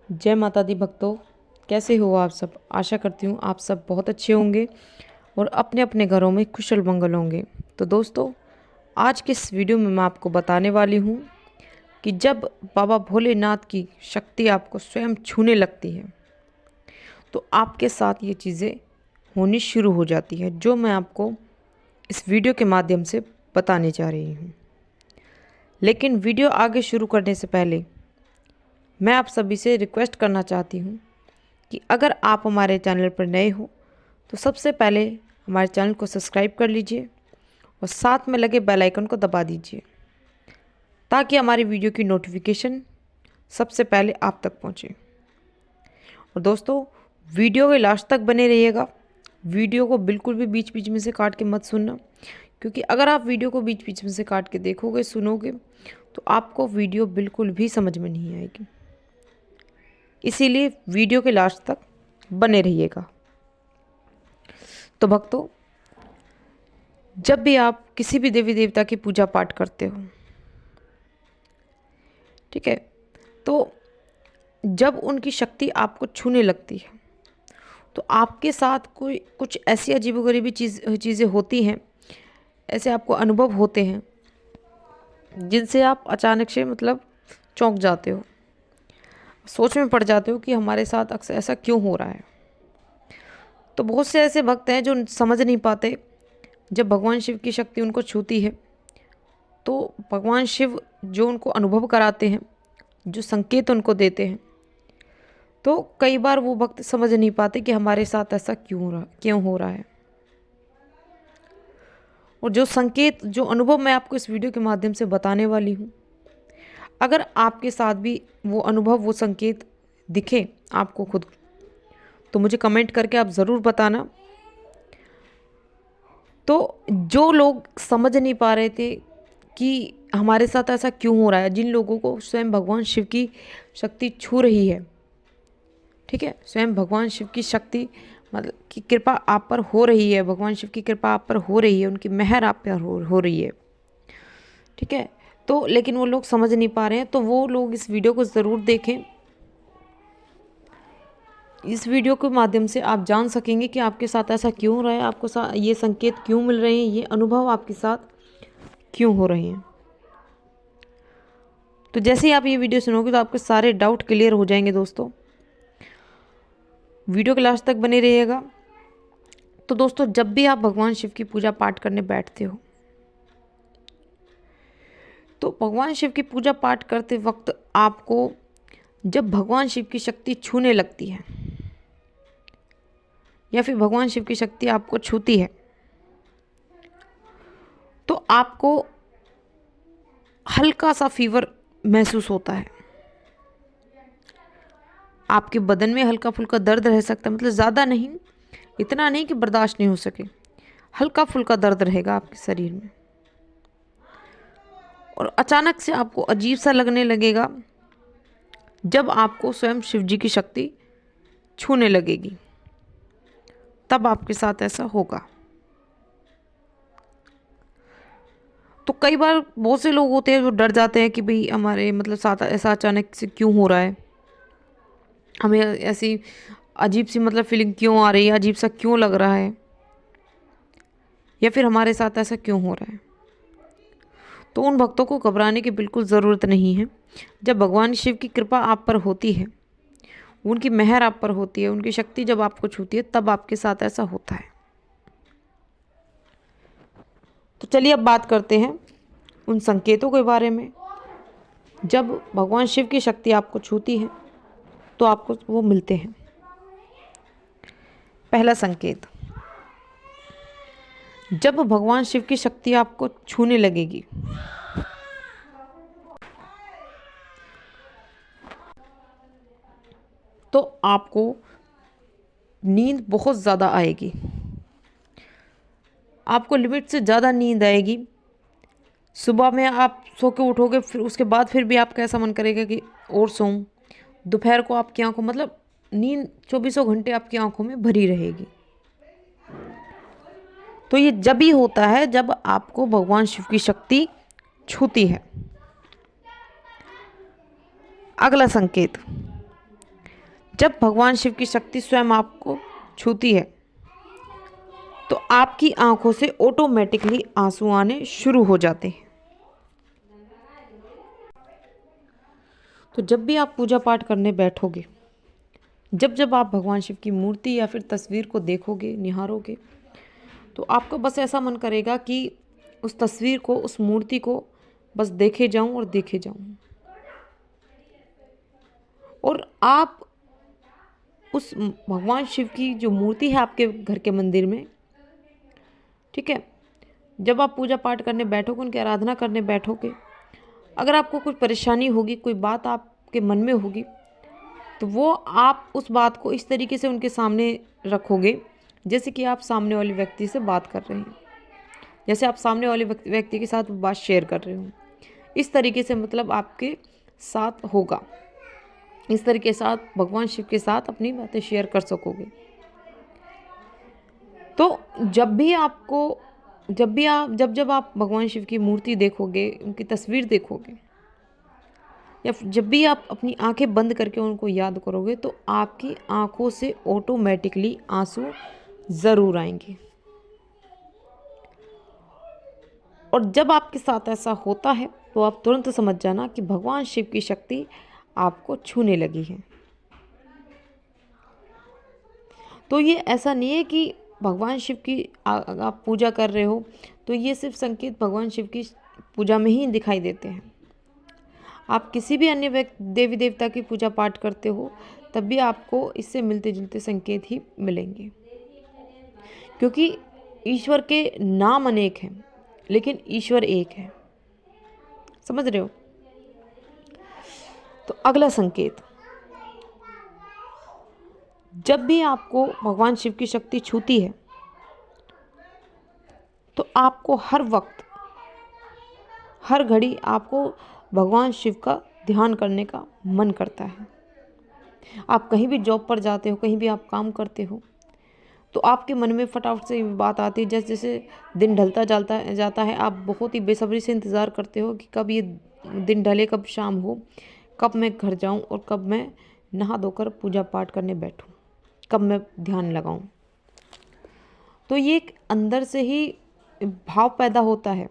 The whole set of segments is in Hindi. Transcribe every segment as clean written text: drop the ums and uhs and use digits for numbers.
जय माता दी भक्तों, कैसे हो आप सब। आशा करती हूँ आप सब बहुत अच्छे होंगे और अपने अपने घरों में कुशल मंगल होंगे। तो दोस्तों, आज के इस वीडियो में मैं आपको बताने वाली हूँ कि जब बाबा भोलेनाथ की शक्ति आपको स्वयं छूने लगती है तो आपके साथ ये चीज़ें होनी शुरू हो जाती है, जो मैं आपको इस वीडियो के माध्यम से बताने जा रही हूँ। लेकिन वीडियो आगे शुरू करने से पहले मैं आप सभी से रिक्वेस्ट करना चाहती हूँ कि अगर आप हमारे चैनल पर नए हो तो सबसे पहले हमारे चैनल को सब्सक्राइब कर लीजिए और साथ में लगे बेल आइकन को दबा दीजिए ताकि हमारी वीडियो की नोटिफिकेशन सबसे पहले आप तक पहुँचे। और दोस्तों, वीडियो के लास्ट तक बने रहिएगा। वीडियो को बिल्कुल भी बीच बीच में से काट के मत सुनना, क्योंकि अगर आप वीडियो को बीच बीच में से काट के देखोगे, सुनोगे, तो आपको वीडियो बिल्कुल भी समझ में नहीं आएगी। इसीलिए वीडियो के लास्ट तक बने रहिएगा। तो भक्तों, जब भी आप किसी भी देवी देवता की पूजा पाठ करते हो, ठीक है, तो जब उनकी शक्ति आपको छूने लगती है तो आपके साथ कोई कुछ ऐसी अजीबोगरीबी चीज़ें होती हैं, ऐसे आपको अनुभव होते हैं जिनसे आप अचानक से चौंक जाते हो, सोच में पड़ जाते हो कि हमारे साथ अक्सर ऐसा क्यों हो रहा है। तो बहुत से ऐसे भक्त हैं जो समझ नहीं पाते। जब भगवान शिव की शक्ति उनको छूती है तो भगवान शिव जो उनको अनुभव कराते हैं, जो संकेत उनको देते हैं, तो कई बार वो भक्त समझ नहीं पाते कि हमारे साथ ऐसा क्यों हो रहा है। और जो संकेत, जो अनुभव मैं आपको इस वीडियो के माध्यम से बताने वाली हूँ, अगर आपके साथ भी वो अनुभव, वो संकेत दिखे आपको खुद, तो मुझे कमेंट करके आप ज़रूर बताना। तो जो लोग समझ नहीं पा रहे थे कि हमारे साथ ऐसा क्यों हो रहा है, जिन लोगों को स्वयं भगवान शिव की शक्ति छू रही है, ठीक है, स्वयं भगवान शिव की शक्ति की कृपा आप पर हो रही है, भगवान शिव की कृपा आप पर हो रही है, उनकी मेहर आप पर हो रही है, ठीक है, तो लेकिन वो लोग समझ नहीं पा रहे हैं, तो वो लोग इस वीडियो को ज़रूर देखें। इस वीडियो के माध्यम से आप जान सकेंगे कि आपके साथ ऐसा क्यों हो रहा है, आपको ये संकेत क्यों मिल रहे हैं, ये अनुभव आपके साथ क्यों हो रहे हैं। तो जैसे ही आप ये वीडियो सुनोगे तो आपके सारे डाउट क्लियर हो जाएंगे। दोस्तों, वीडियो के लास्ट तक बने रहिएगा। तो दोस्तों, जब भी आप भगवान शिव की पूजा पाठ करने बैठते हो, तो भगवान शिव की पूजा पाठ करते वक्त आपको जब भगवान शिव की शक्ति छूने लगती है या फिर भगवान शिव की शक्ति आपको छूती है, तो आपको हल्का सा फीवर महसूस होता है। आपके बदन में हल्का फुल्का दर्द रह सकता है, ज़्यादा नहीं, इतना नहीं कि बर्दाश्त नहीं हो सके, हल्का फुल्का दर्द रहेगा आपके शरीर में। और अचानक से आपको अजीब सा लगने लगेगा जब आपको स्वयं शिव जी की शक्ति छूने लगेगी, तब आपके साथ ऐसा होगा। तो कई बार बहुत से लोग होते हैं जो डर जाते हैं कि भाई हमारे साथ ऐसा अचानक से क्यों हो रहा है, हमें ऐसी अजीब सी फीलिंग क्यों आ रही है, अजीब सा क्यों लग रहा है, या फिर हमारे साथ ऐसा क्यों हो रहा है। तो उन भक्तों को घबराने की बिल्कुल ज़रूरत नहीं है। जब भगवान शिव की कृपा आप पर होती है, उनकी मेहर आप पर होती है, उनकी शक्ति जब आपको छूती है, तब आपके साथ ऐसा होता है। तो चलिए अब बात करते हैं उन संकेतों के बारे में। जब भगवान शिव की शक्ति आपको छूती है तो आपको वो मिलते हैं। पहला संकेत, जब भगवान शिव की शक्ति आपको छूने लगेगी तो आपको नींद बहुत ज़्यादा आएगी, आपको लिमिट से ज़्यादा नींद आएगी। सुबह में आप सो के उठोगे, फिर उसके बाद फिर भी आपका ऐसा मन करेगा कि और सोऊं। दोपहर को आपकी आंखों नींद 24 घंटे आपकी आंखों में भरी रहेगी। तो ये जब ही होता है जब आपको भगवान शिव की शक्ति छूती है। अगला संकेत, जब भगवान शिव की शक्ति स्वयं आपको छूती है तो आपकी आंखों से ऑटोमेटिकली आंसू आने शुरू हो जाते हैं। तो जब भी आप पूजा पाठ करने बैठोगे, जब जब आप भगवान शिव की मूर्ति या फिर तस्वीर को देखोगे, निहारोगे, तो आपका बस ऐसा मन करेगा कि उस तस्वीर को, उस मूर्ति को बस देखे जाऊं और देखे जाऊं। और आप उस भगवान शिव की जो मूर्ति है आपके घर के मंदिर में, ठीक है, जब आप पूजा पाठ करने बैठोगे, उनकी आराधना करने बैठोगे, अगर आपको कोई परेशानी होगी, कोई बात आपके मन में होगी, तो वो आप उस बात को इस तरीके से उनके सामने रखोगे जैसे कि आप सामने वाले व्यक्ति से बात कर रहे हैं, जैसे आप सामने वाले व्यक्ति के साथ बात शेयर कर रहे हो। इस तरीके से मतलब आपके साथ होगा, इस तरीके के साथ भगवान शिव के साथ अपनी बातें शेयर कर सकोगे। तो जब आप भगवान शिव की मूर्ति देखोगे, उनकी तस्वीर देखोगे, या जब भी आप अपनी आंखें बंद करके उनको याद करोगे, तो आपकी आंखों से ऑटोमेटिकली आंसू ज़रूर आएंगे। और जब आपके साथ ऐसा होता है तो आप तुरंत समझ जाना कि भगवान शिव की शक्ति आपको छूने लगी है। तो ये ऐसा नहीं है कि भगवान शिव की आप पूजा कर रहे हो तो ये सिर्फ संकेत भगवान शिव की पूजा में ही दिखाई देते हैं। आप किसी भी अन्य देवी देवता की पूजा पाठ करते हो तब भी आपको इससे मिलते जुलते संकेत ही मिलेंगे, क्योंकि ईश्वर के नाम अनेक हैं लेकिन ईश्वर एक है। समझ रहे हो? तो अगला संकेत, जब भी आपको भगवान शिव की शक्ति छूती है तो आपको हर वक्त, हर घड़ी आपको भगवान शिव का ध्यान करने का मन करता है। आप कहीं भी जॉब पर जाते हो, कहीं भी आप काम करते हो, तो आपके मन में फटाफट से बात आती है, जैसे जैसे दिन ढलता जाता है, आप बहुत ही बेसब्री से इंतज़ार करते हो कि कब ये दिन ढले, कब शाम हो, कब मैं घर जाऊं और कब मैं नहा धोकर पूजा पाठ करने बैठूं, कब मैं ध्यान लगाऊं। तो ये एक अंदर से ही भाव पैदा होता है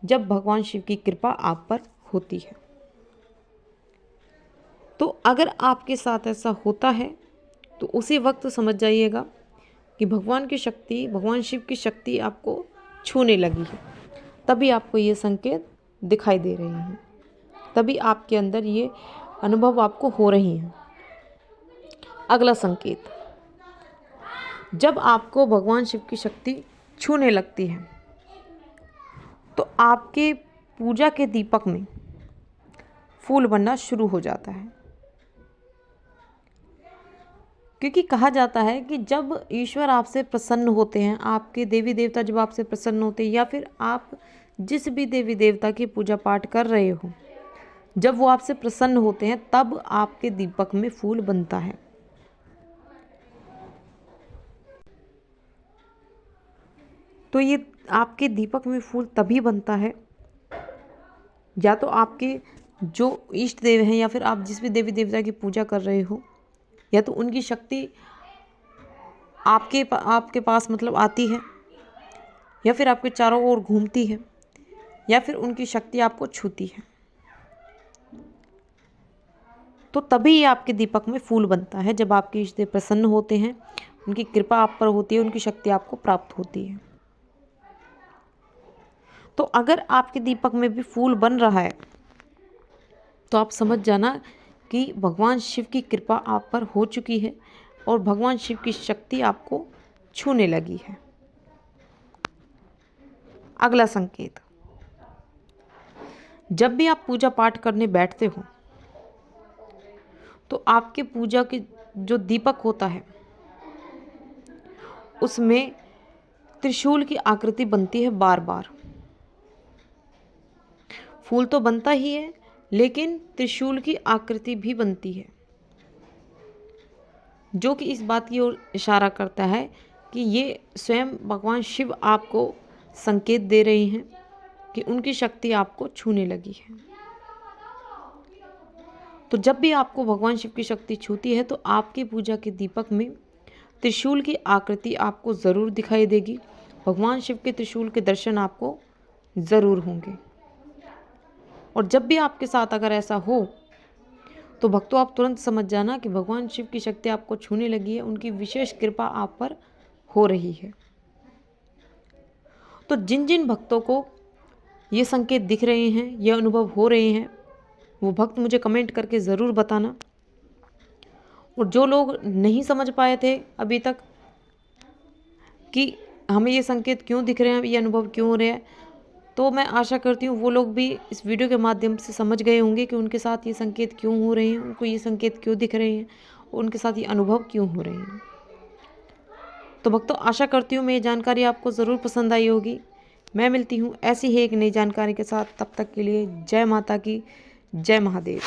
जब भगवान शिव की कृपा आप पर होती है। तो अगर आपके साथ ऐसा होता है तो उसी वक्त समझ जाइएगा कि भगवान की शक्ति, भगवान शिव की शक्ति आपको छूने लगी है। तभी आपको ये संकेत दिखाई दे रहे हैं, तभी आपके अंदर ये अनुभव आपको हो रही हैं। अगला संकेत, जब आपको भगवान शिव की शक्ति छूने लगती है तो आपके पूजा के दीपक में फूल बनना शुरू हो जाता है, क्योंकि कहा जाता है कि जब ईश्वर आपसे प्रसन्न होते हैं, आपके देवी देवता जब आपसे प्रसन्न होते हैं, या फिर आप जिस भी देवी देवता की पूजा पाठ कर रहे हो, जब वो आपसे प्रसन्न होते हैं तब आपके दीपक में फूल बनता है। तो ये आपके दीपक में फूल तभी बनता है या तो आपके जो इष्ट देव हैं, या फिर आप जिस भी देवी देवता की पूजा कर रहे हो, या तो उनकी शक्ति आपके पास मतलब आती है, या फिर आपके चारों ओर घूमती है, या फिर उनकी शक्ति आपको छूती है। तो तभी ये आपके दीपक में फूल बनता है, जब आपके इष्ट देव प्रसन्न होते हैं, उनकी कृपा आप पर होती है, उनकी शक्ति आपको प्राप्त होती है। तो अगर आपके दीपक में भी फूल बन रहा है तो आप समझ जाना कि भगवान शिव की कृपा आप पर हो चुकी है और भगवान शिव की शक्ति आपको छूने लगी है। अगला संकेत, जब भी आप पूजा पाठ करने बैठते हो तो आपके पूजा के जो दीपक होता है उसमें त्रिशूल की आकृति बनती है बार बार। फूल तो बनता ही है लेकिन त्रिशूल की आकृति भी बनती है, जो कि इस बात की ओर इशारा करता है कि ये स्वयं भगवान शिव आपको संकेत दे रहे हैं कि उनकी शक्ति आपको छूने लगी है। तो जब भी आपको भगवान शिव की शक्ति छूती है तो आपकी पूजा के दीपक में त्रिशूल की आकृति आपको ज़रूर दिखाई देगी। भगवान शिव के त्रिशूल के दर्शन आपको ज़रूर होंगे। और जब भी आपके साथ अगर ऐसा हो तो भक्तों आप तुरंत समझ जाना कि भगवान शिव की शक्ति आपको छूने लगी है, उनकी विशेष कृपा आप पर हो रही है। तो जिन जिन भक्तों को ये संकेत दिख रहे हैं, ये अनुभव हो रहे हैं, वो भक्त मुझे कमेंट करके ज़रूर बताना। और जो लोग नहीं समझ पाए थे अभी तक कि हमें ये संकेत क्यों दिख रहे हैं, ये अनुभव क्यों हो रहे हैं, तो मैं आशा करती हूँ वो लोग भी इस वीडियो के माध्यम से समझ गए होंगे कि उनके साथ ये संकेत क्यों हो रहे हैं, उनको ये संकेत क्यों दिख रहे हैं, उनके साथ ये अनुभव क्यों हो रहे हैं। तो भक्तों आशा करती हूँ मेरी जानकारी आपको ज़रूर पसंद आई होगी। मैं मिलती हूँ ऐसी ही एक नई जानकारी के साथ, तब तक के लिए जय माता की, जय महादेव।